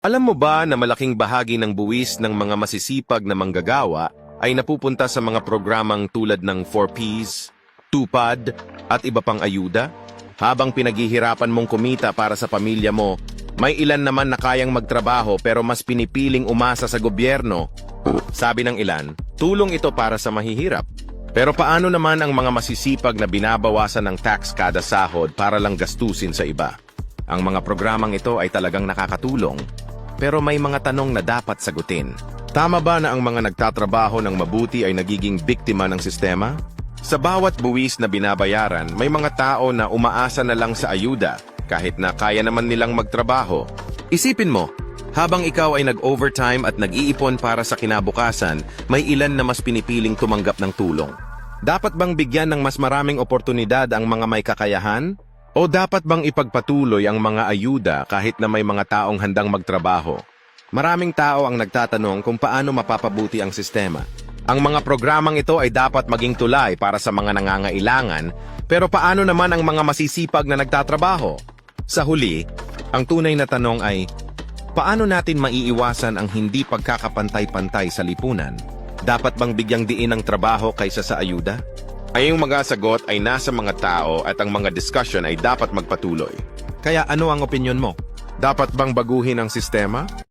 Alam mo ba na malaking bahagi ng buwis ng mga masisipag na manggagawa ay napupunta sa mga programang tulad ng 4Ps, Tupad, at iba pang ayuda? Habang pinaghihirapan mong kumita para sa pamilya mo, may ilan naman na kayang magtrabaho pero mas pinipiling umasa sa gobyerno. Sabi ng ilan, tulong ito para sa mahihirap. Pero paano naman ang mga masisipag na binabawasan ng tax kada sahod para lang gastusin sa iba? Ang mga programang ito ay talagang nakakatulong, pero may mga tanong na dapat sagutin. Tama ba na ang mga nagtatrabaho ng mabuti ay nagiging biktima ng sistema? Sa bawat buwis na binabayaran, may mga tao na umaasa na lang sa ayuda kahit na kaya naman nilang magtrabaho. Isipin mo, habang ikaw ay nag-overtime at nag-iipon para sa kinabukasan, may ilan na mas pinipiling tumanggap ng tulong. Dapat bang bigyan ng mas maraming oportunidad ang mga may kakayahan? O dapat bang ipagpatuloy ang mga ayuda kahit na may mga taong handang magtrabaho? Maraming tao ang nagtatanong kung paano mapapabuti ang sistema. Ang mga programang ito ay dapat maging tulay para sa mga nangangailangan, pero paano naman ang mga masisipag na nagtatrabaho? Sa huli, ang tunay na tanong ay, paano natin maiiwasan ang hindi pagkakapantay-pantay sa lipunan? Dapat bang bigyang diin ang trabaho kaysa sa ayuda? Ay yung mga sagot ay nasa mga tao at ang mga discussion ay dapat magpatuloy. Kaya ano ang opinyon mo? Dapat bang baguhin ang sistema?